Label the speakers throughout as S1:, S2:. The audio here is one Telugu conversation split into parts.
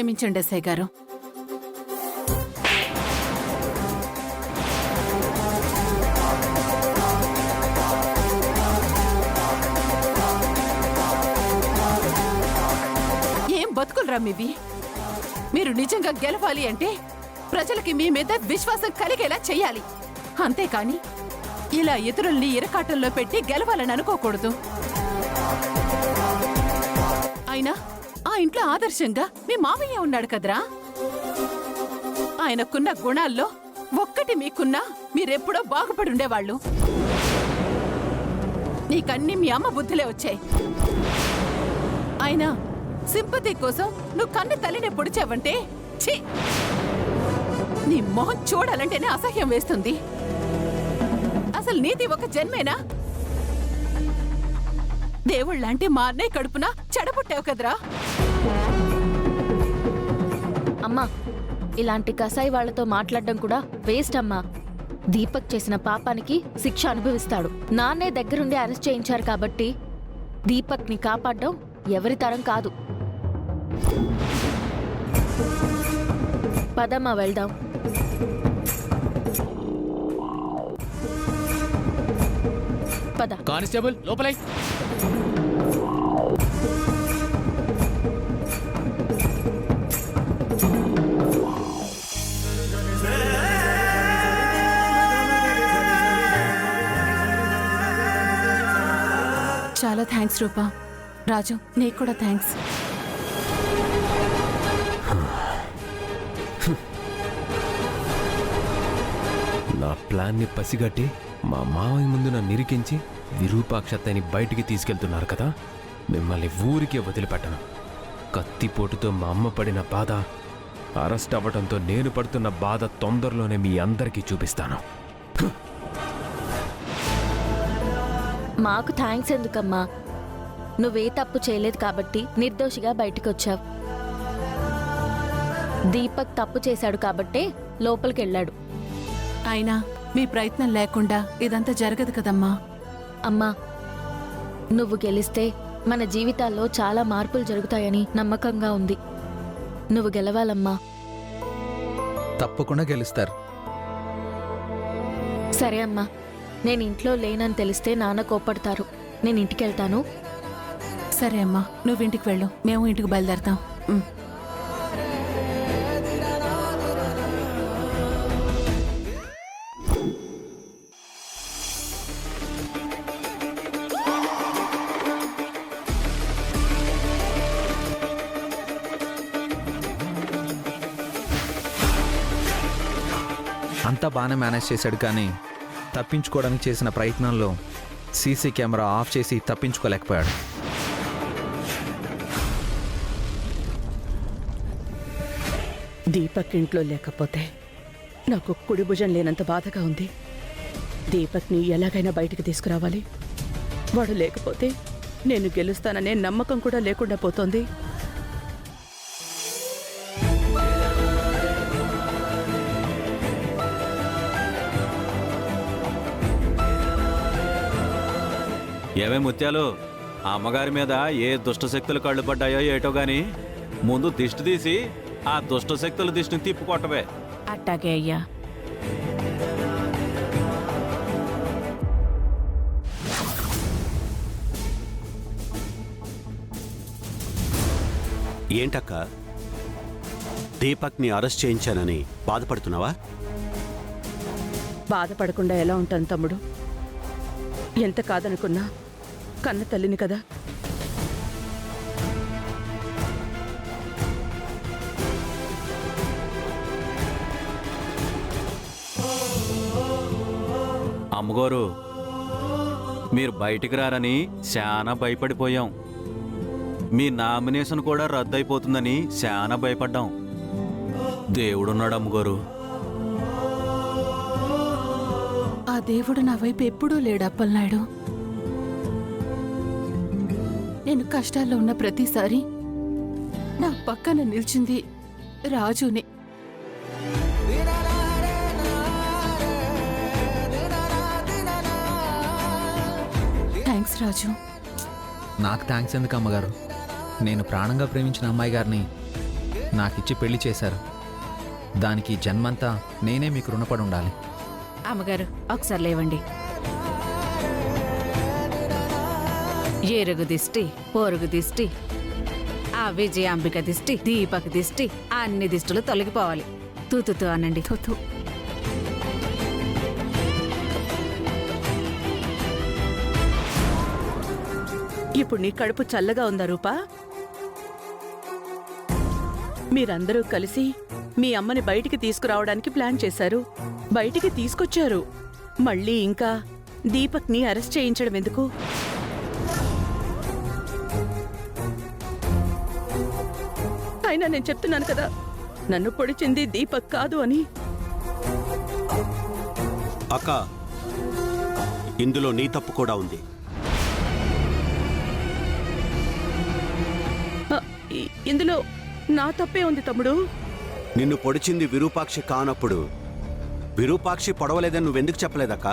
S1: క్షమించండి ఎస్ఐ గారు. ఏం బతుకులరా మీవి? మీరు నిజంగా గెలవాలి అంటే ప్రజలకి మీ మీద విశ్వాసం కలిగేలా చెయ్యాలి. అంతేకాని ఇలా ఇతరుల్ని ఇరకాటంలో పెట్టి గెలవాలని అనుకోకూడదు. అయినా ఆ ఇంట్లో ఆదర్శంగా మీ మామయ్య ఉన్నాడు కదరా. ఆయనకున్న గుణాల్లో ఒక్కటి మీకున్నా మీరెప్పుడో బాగుపడి ఉండేవాళ్ళు. నీకన్నీ మీ అమ్మ బుద్ధులే వచ్చాయి. అయినా సింపతి కోసం నువ్వు కన్ను తల్లిని పొడిచావంటే ఛీ, నీ మొహం చూడాలంటేనే అసహ్యం వేస్తుంది. అసలు నీది ఒక జన్మేనా? దేవుళ్ళంటే మా అన్నయ్య కడుపున చెడబుట్టావు కదరా.
S2: అమ్మా, ఇలాంటి కసాయి వాళ్లతో మాట్లాడడం కూడా వేస్ట్ అమ్మా. దీపక్ చేసిన పాపానికి శిక్ష అనుభవిస్తాడు. నాన్నే దగ్గరుండి అరెస్ట్ చేయించారు కాబట్టి దీపక్ ని కాపాడడం ఎవరి తరం కాదు. పదమ్మా వెళ్దాం. పద.
S3: కానిస్టేబుల్ లోపలై.
S1: చాలా థ్యాంక్స్ రూపా. రాజు, నీకు కూడా థ్యాంక్స్.
S4: నా ప్లాన్ని పసిగట్టి మా మావయ్య ముందు నన్ను నిరికించి విరూపాక్షతని బయటికి తీసుకెళ్తున్నారు కదా. మిమ్మల్ని ఊరికే వదిలిపెట్టను. కత్తిపోటుతో మా అమ్మ పడిన బాధ, అరెస్ట్ అవ్వడంతో నేను పడుతున్న బాధ తొందరలోనే మీ అందరికీ చూపిస్తాను.
S2: మాకు థ్యాంక్స్ ఎందుకమ్మా? నువ్వే తప్పు చేయలేదు కాబట్టి నిర్దోషిగా బయటకొచ్చావు. దీపక్ తప్పు చేశాడు కాబట్టే లోపలికెళ్ళాడు.
S1: అయినా మీ ప్రయత్నం లేకుండా ఇదంతా జరగదు కదమ్మా.
S2: అమ్మా, నువ్వు గెలిస్తే మన జీవితాల్లో చాలా మార్పులు జరుగుతాయని నమ్మకంగా ఉంది. నువ్వు గెలవాలమ్మా.
S5: తప్పకుండా గెలుస్తారు.
S2: సరే అమ్మా, నేను ఇంట్లో లేనని తెలిస్తే నాన్న కోపడతారు. నేను ఇంటికెళ్తాను.
S1: సరే అమ్మా, నువ్వు ఇంటికి వెళ్ళు, మేము ఇంటికి బయలుదేరతాం.
S5: అంతా బాగానే మేనేజ్ చేశాడు, కానీ తప్పించుకోవడానికి చేసిన ప్రయత్నంలో సీసీ కెమెరా ఆఫ్ చేసి తప్పించుకోలేకపోయాడు.
S6: దీపక్ ఇంట్లో లేకపోతే నాకు కుడి భుజం లేనంత బాధగా ఉంది. దీపక్ని ఎలాగైనా బయటికి తీసుకురావాలి. వాడు లేకపోతే నేను గెలుస్తాననే నమ్మకం కూడా లేకుండా పోతోంది.
S7: ఏమే ముత్యాలు, ఆ అమ్మగారి మీద ఏ దుష్టశక్తులు కళ్ళు పడ్డాయో ఏటో గాని ముందు దిష్టి తీసి ఆ దుష్టశక్తుల దిష్టిని తిప్పుకొట్టవే.
S1: అట్టాగే అయ్యా.
S8: ఏంటక్క, దీపక్ని అరెస్ట్ చేయించానని బాధపడుతున్నావా?
S6: బాధపడకుండా ఎలా ఉంటాను తమ్ముడు? ఎంత కాదనుకున్నా కన్న తల్లిని కదా.
S7: అమ్మగారు, మీరు బయటికి రారని చాలా భయపడిపోయాం. మీ నామినేషన్ కూడా రద్దయిపోతుందని చాలా భయపడ్డాం. దేవుడున్నాడు అమ్మగారు.
S1: ఆ దేవుడు నా వైపు ఎప్పుడూ లేడు అప్పలనాయుడు. నేను కష్టాల్లో ఉన్న ప్రతిసారి నా పక్కన నిల్చింది రాజునే. థ్యాంక్స్ రాజు.
S5: నాకు థ్యాంక్స్ ఎందుకు అమ్మగారు? నేను ప్రాణంగా ప్రేమించిన అమ్మాయి గారిని నాకిచ్చి పెళ్లి చేశారు. దానికి ఈ జన్మంతా నేనే మీకు రుణపడి ఉండాలి.
S3: అమ్మగారు ఒకసారి లేవండి. ఏరుగు దిష్టి, పోరుగు దిష్టి, ఆ విజయాంబిక దిష్టి, దీపక్ దిష్టి, అన్ని దిష్టులు తొలగిపోవాలి. తూతుతూ అనండి. తూతూ.
S6: ఇప్పుడు నీ కడుపు చల్లగా ఉందా రూపా? మీరందరూ కలిసి మీ అమ్మని బయటికి తీసుకురావడానికి ప్లాన్ చేశారు. బయటికి తీసుకొచ్చారు. మళ్ళీ ఇంకా దీపక్ని అరెస్ట్ చేయించడం ఎందుకు? అయినా నేను చెప్తున్నాను కదా, నన్ను పొడిచింది దీపక్ కాదు అని.
S8: అక్క, ఇందులో నీ తప్పు కూడా ఉంది.
S6: ఇందులో నా తప్పే ఉంది తమ్ముడు.
S8: నిన్ను పొడిచింది విరూపాక్షి కానప్పుడు విరూపాక్షి పొడవలేదని నువ్వెందుకు చెప్పలేదక్క?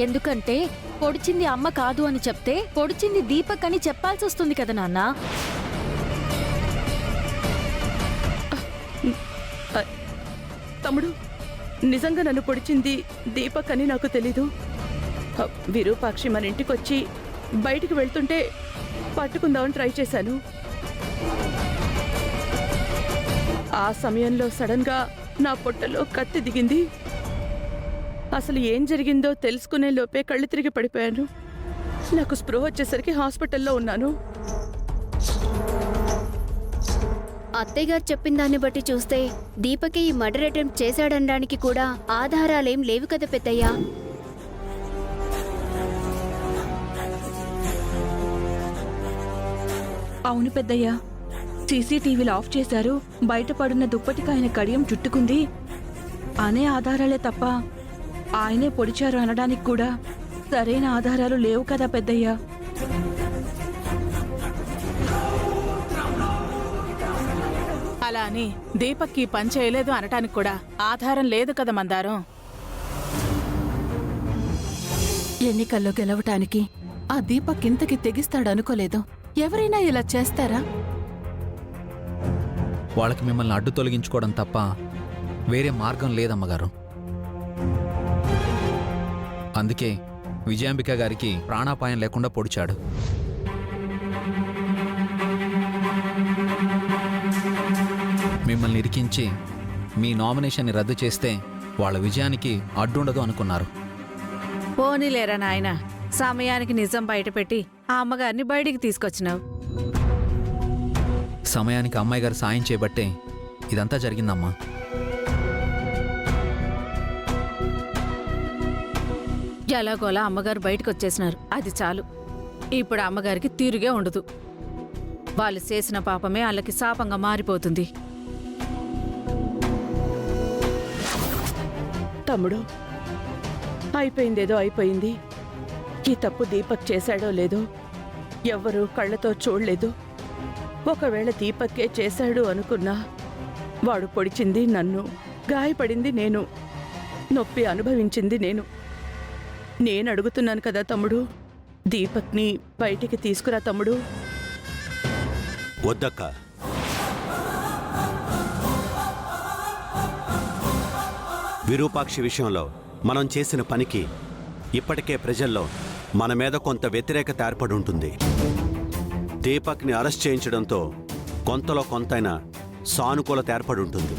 S2: ఎందుకంటే పొడిచింది అమ్మ కాదు అని చెప్తే పొడిచింది దీపక్ అని చెప్పాల్సి వస్తుంది కదా నాన్న.
S6: తమ్ముడు, నిజంగా నన్ను పొడిచింది దీపక్ అని నాకు తెలీదు. విరూపాక్షి మన ఇంటికొచ్చి బయటికి వెళ్తుంటే పట్టుకుందామని ట్రై చేశాను. ఆ సమయంలో సడన్ గా నా పొట్టలో కత్తి దిగింది. అసలు ఏం జరిగిందో తెలుసుకునే లోపే కళ్ళు తిరిగి పడిపోయాను. నాకు స్పృహ వచ్చేసరికి హాస్పిటల్లో ఉన్నాను.
S9: అత్తయ్య గారు చెప్పిన దాన్ని బట్టి చూస్తే దీపకే ఈ మర్డర్ అటెంప్ట్ చేశాడనడానికి కూడా ఆధారాలేం లేవు కదా పెద్దయ్యా.
S10: అవును పెద్దయ్యా, సీసీటీవీలు ఆఫ్ చేశారు. బయటపడున్న దుప్పటికి ఆయన కడియం చుట్టుకుంది అనే ఆధారాలే తప్ప ఆయనే పొడిచారు అనడానికి కూడా సరైన ఆధారాలు లేవు కదా పెద్దయ్యా.
S1: అలా అని దీపక్కి పని చేయలేదు అనటానికి కూడా ఆధారం లేదు కదా మందారం. ఎన్నికల్లో గెలవటానికి ఆ దీపక్ ఇంతకి తెగిస్తాడనుకోలేదు. ఎవరైనా ఇలా చేస్తారా?
S5: వాళ్ళకి మిమ్మల్ని అడ్డు తొలగించుకోవడం తప్ప వేరే మార్గం లేదమ్మగారు. అందుకే విజయాంబిక గారికి ప్రాణాపాయం లేకుండా పొడిచాడు. మిమ్మల్ని ఇరికించి మీ నామినేషన్ని రద్దు చేస్తే వాళ్ళ విజయానికి అడ్డుండదు అనుకున్నారు.
S3: పోనీలేరా నాయన, సమయానికి నిజం బయటపెట్టి ఆ అమ్మగారిని బయటికి తీసుకొచ్చినావు.
S5: సమయానికి అమ్మాయి గారు సాయం చేయబట్టే ఇదంతా జరిగిందమ్మా.
S3: ఎలాగోలా అమ్మగారు బయటకు వచ్చేసినారు, అది చాలు. ఇప్పుడు అమ్మగారికి తీరుగే ఉండదు. వాళ్ళు చేసిన పాపమే వాళ్ళకి శాపంగా మారిపోతుంది.
S6: తమ్ముడు, అయిపోయిందేదో అయిపోయింది. ఈ తప్పు దీపక్ చేశాడో లేదో ఎవ్వరూ కళ్ళతో చూడలేదు. ఒకవేళ దీపక్కే చేశాడు అనుకున్నా వాడు పొడిచింది నన్ను, గాయపడింది నేను, నొప్పి అనుభవించింది నేను. నేను అడుగుతున్నాను కదా తమ్ముడు, దీపక్ని బయటికి తీసుకురా తమ్ముడు.
S8: వద్దక్క, విరూపాక్షి విషయంలో మనం చేసిన పనికి ఇప్పటికే ప్రజల్లో మన మీద కొంత వ్యతిరేకత ఏర్పడి ఉంటుంది. దీపక్ని అరెస్ట్ చేయించడంతో కొంతలో కొంతైనా సానుకూలత ఏర్పడి ఉంటుంది.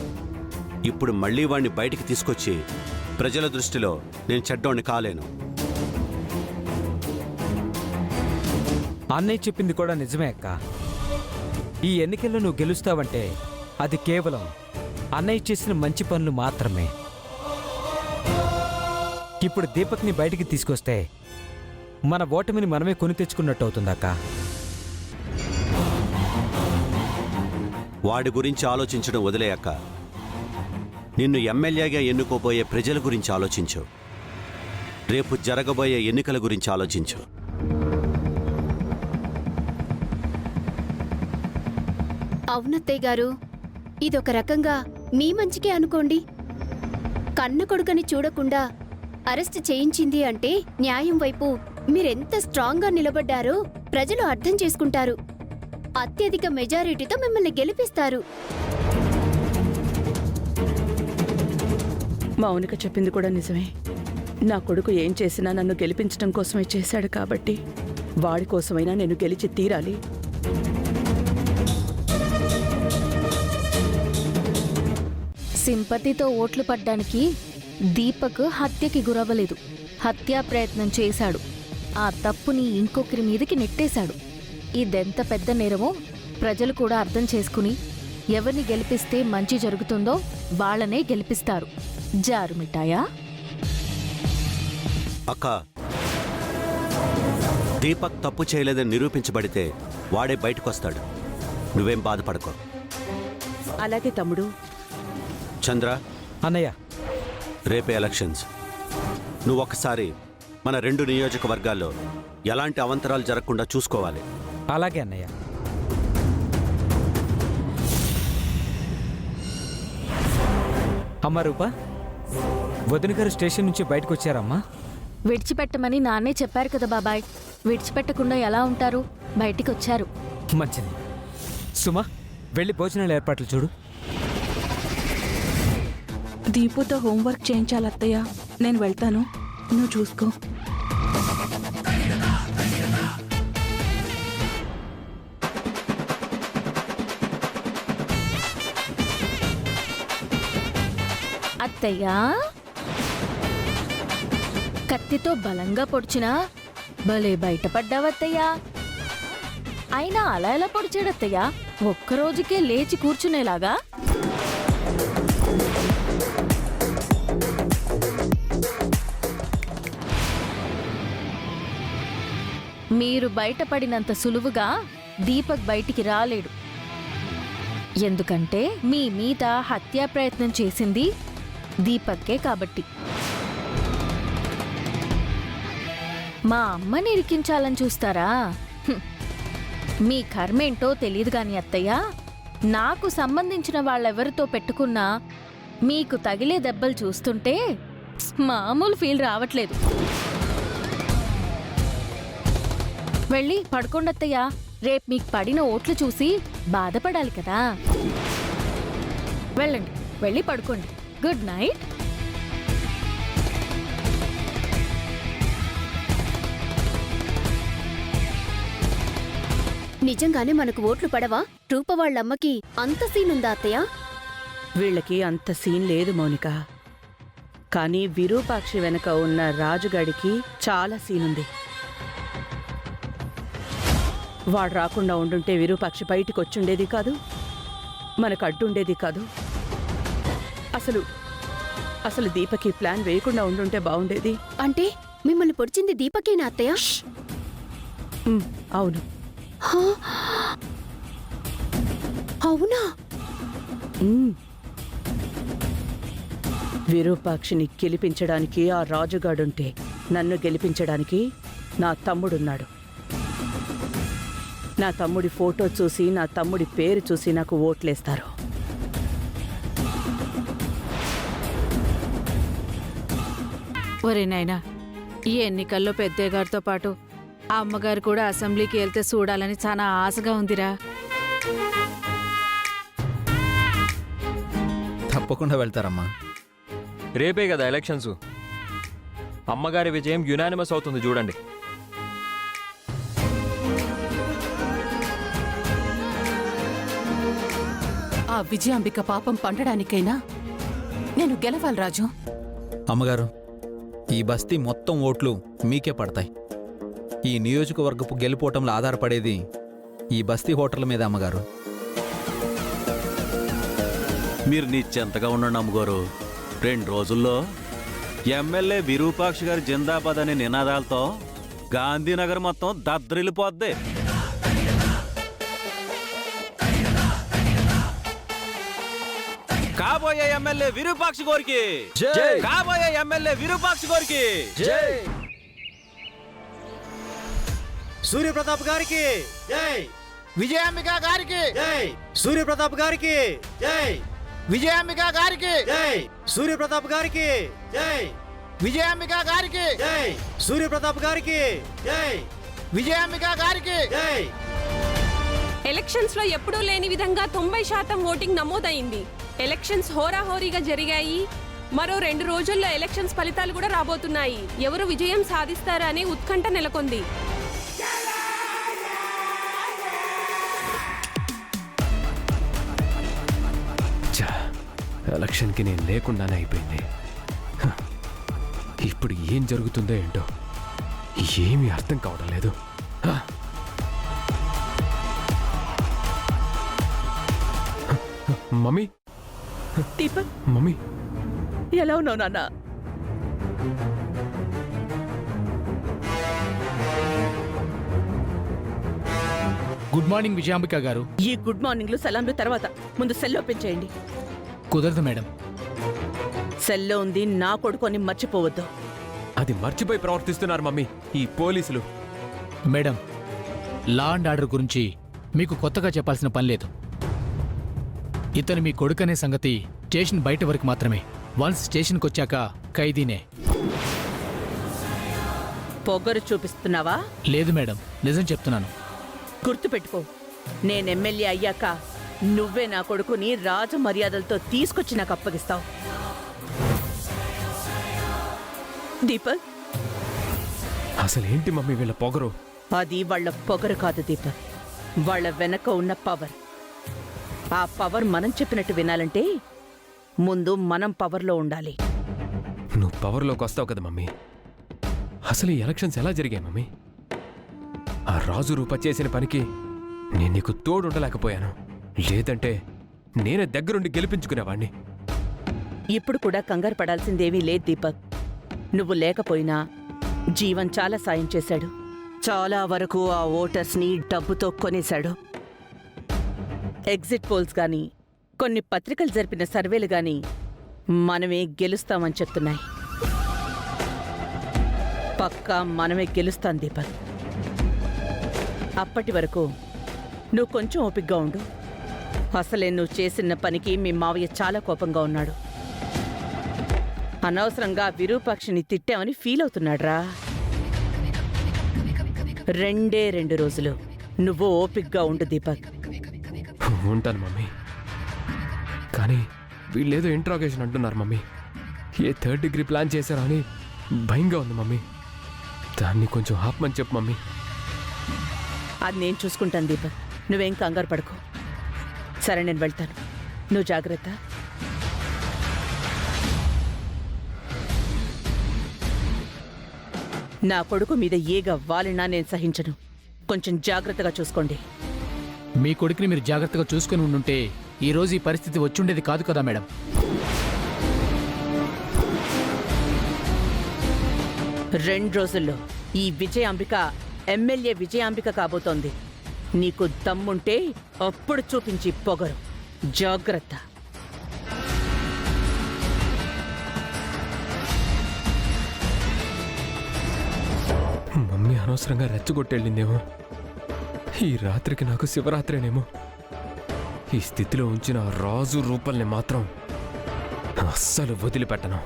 S8: ఇప్పుడు మళ్ళీ వాడిని బయటికి తీసుకొచ్చి ప్రజల దృష్టిలో నేను చెడ్డోణ్ణి కాలేను.
S11: అన్నయ్య చెప్పింది కూడా నిజమే అక్క. ఈ ఎన్నికల్లో నువ్వు గెలుస్తావంటే అది కేవలం అన్నయ్య చేసిన మంచి పనులు మాత్రమే. ఇప్పుడు దీపక్ని బయటికి తీసుకొస్తే మన ఓటమిని మనమే కొని తెచ్చుకున్నట్టు అవుతుందక్క.
S8: వాడి గురించి ఆలోచించడం వదిలేయక్క, నిన్ను ఎమ్మెల్యేగా ఎన్నుకోబోయే ప్రజల గురించి ఆలోచించు. రేపు జరగబోయే ఎన్నికల గురించి ఆలోచించు.
S9: అవునత్తయ్య గారు, ఇదొక రకంగా మీ మంచికే అనుకోండి. కన్న కొడుకని చూడకుండా అరెస్ట్ చేయించింది అంటే న్యాయం వైపు మీరెంత స్ట్రాంగ్ గా నిలబడ్డారో ప్రజలు అర్థం చేసుకుంటారు. అత్యధిక మెజారిటీతో మిమ్మల్ని గెలిపిస్తారు.
S6: మౌనిక చెప్పింది కూడా నిజమే. నా కొడుకు ఏం చేసినా నన్ను గెలిపించడం కోసమే చేశాడు కాబట్టి వాడి కోసమైనా నేను గెలిచి తీరాలి.
S2: సింపతితో ఓట్లు పడ్డానికి దీపక్ హత్యకి గురవ్వలేదు. హత్యా ప్రయత్నం చేశాడు. ఆ తప్పుని ఇంకొకరి మీదకి నెట్టేశాడు. ఇదెంత పెద్ద నేరమో ప్రజలు కూడా అర్థం చేసుకుని ఎవరిని గెలిపిస్తే మంచి జరుగుతుందో వాళ్ళనే గెలిపిస్తారు. జారు మిఠాయా?
S8: అక్క, దీపక్ తప్పు చేయలేదని నిరూపించబడితే వాడే బయటకొస్తాడు. నువ్వేం బాధపడకో.
S6: అలాగే తమ్ముడు.
S8: చంద్ర,
S11: అన్నయ్య,
S8: రేపే ఎలక్షన్స్. నువ్వు ఒక్కసారి మన 2 నియోజకవర్గాల్లో ఎలాంటి అవంతరాలు జరగకుండా చూసుకోవాలి.
S11: అలాగే అన్నయ్య. అమ్మా రూపా, వదిన గారు స్టేషన్ నుంచి బయటకు వచ్చారమ్మా.
S2: విడిచిపెట్టమని నాన్నే చెప్పారు కదా బాబాయ్. విడిచిపెట్టకుండా ఎలా ఉంటారు? బయటికి వచ్చారు.
S11: మంచిది. సుమా, వెళ్ళి భోజనాల ఏర్పాట్లు చూడు.
S10: దీపుతో హోంవర్క్ చేయించాలి అత్తయ్య. నేను వెళ్తాను, నువ్వు చూసుకో.
S2: అత్తయ్యా, కత్తితో బలంగా పొడిచినా భలే బయటపడ్డావత్తయ్యా. అయినా అలా ఎలా పొడిచాడత్తయ్యా? ఒక్కరోజుకే లేచి కూర్చునేలాగా. మీరు బయటపడినంత సులువుగా దీపక్ బయటికి రాలేడు. ఎందుకంటే మీ మీద హత్యా ప్రయత్నం చేసింది దీపక్కే కాబట్టి. మా అమ్మని ఇరికించాలని చూస్తారా? మీ కర్మేంటో తెలియదు గాని అత్తయ్య, నాకు సంబంధించిన వాళ్ళెవరితో పెట్టుకున్నా మీకు తగిలే దెబ్బలు చూస్తుంటే మామూలు ఫీల్ రావట్లేదు. వెళ్ళి పడుకోండి అత్తయ్య. రేపు మీకు పడిన ఓట్లు చూసి బాధపడాలి కదా. వెళ్ళండి, వెళ్ళి పడుకోండి. Good night.
S9: నిజంగానే మనకు ఓట్లు పడవా? రూప వాళ్ళమ్మకి అంత సీనుందా అత్తయ్య?
S6: వీళ్ళకి అంత సీన్ లేదు మౌనిక. కానీ విరూపాక్షి వెనక ఉన్న రాజుగాడికి చాలా సీనుంది. వాడు రాకుండా ఉండుంటే విరూపాక్షి బయటికి వచ్చుండేది కాదు, మనకు అడ్డుండేది కాదు. అసలు దీపకి ప్లాన్ వేయకుండా ఉండుంటే బాగుండేది.
S9: అంటే మిమ్మల్ని పొడిచింది దీపకేనా అత్తయ్య?
S6: అవును.
S9: అవునా?
S6: విరూపాక్షిని గెలిపించడానికి ఆ రాజుగాడుంటే నన్ను గెలిపించడానికి నా తమ్ముడున్నాడు. నా తమ్ముడి ఫోటో చూసి, నా తమ్ముడి పేరు చూసి నాకు ఓట్లేస్తారు.
S3: ఒరే నాయనా, ఈ ఎన్నికల్లో పెద్దయ్య గారితో పాటు ఆ అమ్మగారు కూడా అసెంబ్లీకి వెళ్తే చూడాలని చాలా ఆశగా ఉందిరా.
S5: తప్పకుండా వెళ్తారమ్మా.
S4: రేపే కదా ఎలక్షన్స్. అమ్మగారి విజయం యునానిమస్ అవుతుంది చూడండి.
S1: ఆ విజయాంబిక పాపం పండడానికైనా నేను గెలవాలి రాజు.
S5: అమ్మగారు, ఈ బస్తీ మొత్తం ఓట్లు మీకే పడతాయి. ఈ నియోజకవర్గపు గెలుపోవటంలో ఆధారపడేది ఈ బస్తీ హోటళ్ల మీద అమ్మగారు.
S7: మీరు నిశ్చెంతగా ఉండండి అమ్మగారు. 2 రోజుల్లో ఎమ్మెల్యే విరూపాక్షి గారి జిందాబాద్ అనే నినాదాలతో గాంధీనగర్ మొత్తం దద్దరిల్లిపోద్ది. కాబోయే ఎమ్మెల్యే విరూపాక్షి గారికి, కాబోయే ఎమ్మెల్యే విరూపాక్షి గారికి,
S12: సూర్యప్రతాప్ గారికి జై,
S13: విజయాంబిక గారికి
S12: జై, సూర్యప్రతాప్ గారికి జై,
S13: విజయాంబిక గారికి
S12: జై, సూర్యప్రతాప్ గారికి జై,
S13: విజయాంబిక గారికి
S12: జై సూర్యప్రతాప్ గారికి జై
S13: విజయాంబిక గారికి
S12: జై
S14: ఎలక్షన్స్ లో ఎప్పుడూ లేని విధంగా 90% ఓటింగ్ నమోదైంది. ఎలక్షన్స్ హోరాహోరీగా జరిగాయి. మరో 2 రోజుల్లో ఎలక్షన్స్ ఫలితాలు కూడా రాబోతున్నాయి. ఎవరు విజయం సాధిస్తారనే ఉత్కంఠ నెలకొంది.
S4: ఎలక్షన్కి నేను లేకుండానే అయిపోయింది. ఇప్పుడు ఏం జరుగుతుందో ఏంటో ఏమీ అర్థం కావడం లేదు. మమ్మీ,
S6: దీపక్,
S4: మమ్మీ,
S6: ఎలా ఉన్నావు నాన్న?
S15: గుడ్ మార్నింగ్ విజయాంబిక గారు.
S6: ఈ గుడ్ మార్నింగ్లు సలాంలు తర్వాత ముందు సెల్ ఓపెన్ చేయండి.
S15: కుదరదు మేడం.
S6: సెల్లో ఉంది నా కొడుకు అని మర్చిపోవద్దు.
S4: అది మర్చిపోయి ప్రవర్తిస్తున్నారు మమ్మీ ఈ పోలీసులు.
S15: మేడం, లా అండ్ ఆర్డర్ గురించి మీకు కొత్తగా చెప్పాల్సిన పని లేదు. ఇతను మీ కొడుకనే సంగతి స్టేషన్ బయట వరకు మాత్రమే. వన్స్ స్టేషన్కి వచ్చాక ఖైదీనే.
S6: పొగరు చూపిస్తున్నావా?
S15: లేదు మేడం, నిజం చెప్తున్నాను.
S6: గుర్తుపెట్టుకో, నేను ఎమ్మెల్యే అయ్యాక నువ్వే నా కొడుకుని రాజ మర్యాదలతో తీసుకొచ్చి నాకు అప్పగిస్తావు. దీపక్,
S4: అసలు ఏంటి మమ్మీ వీళ్ళ పొగరు?
S6: అది వాళ్ళ పొగరు కాదు దీపక్, వాళ్ళ వెనక ఉన్న పవర్. ఆ పవర్ మనం చెప్పినట్టు వినాలంటే ముందు మనం పవర్లో ఉండాలి.
S4: నువ్వు పవర్లోకి వస్తావు కదా మమ్మీ. అసలు ఈ ఎలక్షన్స్ ఎలా జరిగాయి మమ్మీ? ఆ రాజు రూప చేసిన పనికి నేను నీకు తోడుండలేకపోయాను. లేదంటే నేనే దగ్గరుండి గెలిపించుకునేవాణ్ణి.
S6: ఇప్పుడు కూడా కంగారు పడాల్సిందేమీ లేదు దీపక్. నువ్వు లేకపోయినా జీవన్ చాలా సాయం చేశాడు. చాలా వరకు ఆ ఓటర్స్ని డబ్బుతో కొనేశాడు. ఎగ్జిట్ పోల్స్ గాని, కొన్ని పత్రికలు జరిపిన సర్వేలు గాని మనమే గెలుస్తామని చెప్తున్నాయి. పక్కా మనమే గెలుస్తాం దీపక్. అప్పటి వరకు నువ్వు కొంచెం ఓపిగ్గా ఉండు. అసలే నువ్వు చేసిన పనికి మీ మావయ్య చాలా కోపంగా ఉన్నాడు. అనవసరంగా విరూపాక్షిని తిట్టామని ఫీల్ అవుతున్నాడ్రా. 2 రోజులు నువ్వు ఓపిగ్గా ఉండు దీపక్.
S4: ఉంటాను మమ్మీ. కానీ వీళ్ళేదో ఇంట్రాగేషన్ అంటున్నారు మమ్మీ. ఏ 3rd డిగ్రీ ప్లాన్ చేశారా అని భయంగా ఉంది మమ్మీ. దాన్ని కొంచెం ఆపమని చెప్పు మమ్మీ.
S6: అది నేను చూసుకుంటాను దీపక్, నువ్వేం కంగారు పడకు. సరే, నేను వెళ్తాను. నువ్వు జాగ్రత్త. నా కొడుకు మీద ఏగ వాలినా నేను సహించను. కొంచెం జాగ్రత్తగా చూసుకోండి.
S15: మీ కొడుకుని మీరు జాగ్రత్తగా చూసుకుని ఉండుంటే ఈ రోజు ఈ పరిస్థితి వచ్చుండేది కాదు కదా మేడం.
S6: రెండు రోజుల్లో ఈ విజయాంబిక ఎమ్మెల్యే విజయాంబిక కాబోతోంది. నీకు దమ్ముంటే అప్పుడు చూపించి పొగరు. జాగ్రత్త.
S4: మమ్మీ అనవసరంగా రెచ్చగొట్టెళ్ళిందేమో. ఈ రాత్రికి నాకు శివరాత్రేనేమో. ఈ స్థితిలో ఉంచిన రాజు రూపల్ని మాత్రం అస్సలు వదిలిపెట్టను.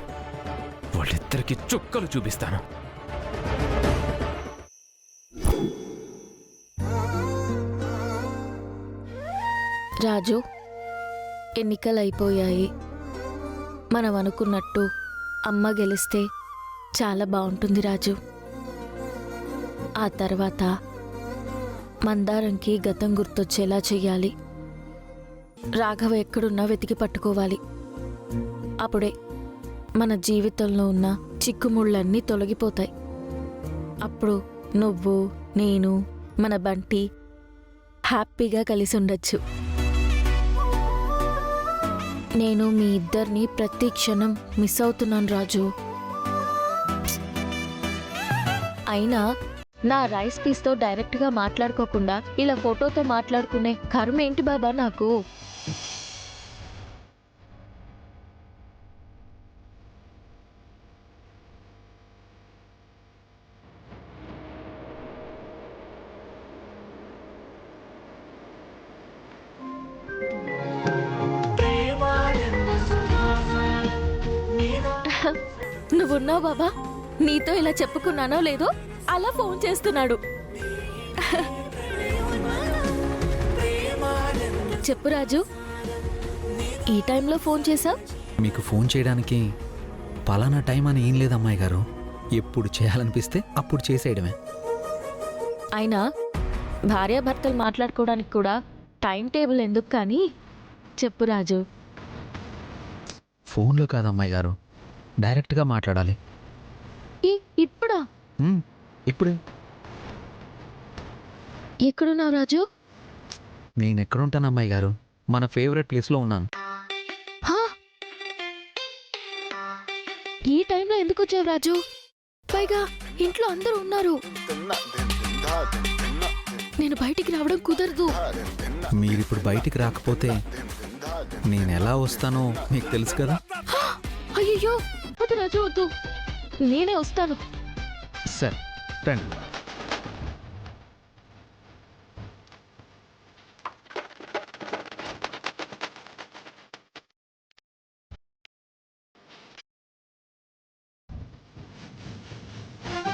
S4: వాళ్ళిద్దరికి చుక్కలు చూపిస్తాను.
S2: రాజు, ఎన్నికలైపోయాయి. మనం అనుకున్నట్టు అమ్మ గెలిస్తే చాలా బాగుంటుంది రాజు. ఆ తర్వాత మందారంకి గతం గుర్తొచ్చేలా చెయ్యాలి. రాఘవ ఎక్కడున్నా వెతికి పట్టుకోవాలి. అప్పుడే మన జీవితంలో ఉన్న చిక్కుముళ్ళన్నీ తొలగిపోతాయి. అప్పుడు నువ్వు, నేను, మన బంటి హ్యాపీగా కలిసి ఉండొచ్చు. నేను మీ ఇద్దరిని ప్రతి క్షణం మిస్ అవుతున్నాను రాజు. అయినా నా రైస్ పీస్తో డైరెక్ట్గా మాట్లాడుకోకుండా ఇలా ఫోటోతో మాట్లాడుకునే కర్మ ఏంటి బాబా నాకు? నువ్వున్నావు బాబా, నీతో ఇలా చెప్పుకున్నానో లేదో అలా ఫోన్ చేస్తున్నాడు. చెప్పు రాజు, ఈ టైంలో ఫోన్ చేసావు?
S5: మీకు ఫోన్ చేయడానికి పలానా టైం అని ఏం లేదు అమ్మాయి గారు. ఎప్పుడు చేయాలనిపిస్తే అప్పుడు చేసేయడమే.
S2: అయినా భార్యాభర్తలు మాట్లాడుకోవడానికి కూడా టైం టేబుల్ ఎందుకు కానీ చెప్పు రాజు.
S5: ఫోన్లో కాదు అమ్మాయి గారు, డైరెక్ట్గా మాట్లాడాలి.
S2: ఇప్పుడా?
S5: ఇప్పుడే.
S2: ఎక్కడున్నావు రాజు?
S5: నేను ఎక్కడుంటాను అమ్మాయి గారు, మన ఫేవరెట్ ప్లేస్లో ఉన్నాను.
S2: హా? ఈ టైంలో ఎందుకు వచ్చావు రాజు? పైగా ఇంట్లో అందరూ ఉన్నారు. నేను బయటికి రావడం కుదరదు.
S5: మీరిప్పుడు బయటికి రాకపోతే నేను ఎలా వస్తానో మీకు తెలుసు కదా.
S2: అయ్యో వద్దు రాజు, వద్దు, నేనే వస్తాను.
S5: సరే రండి.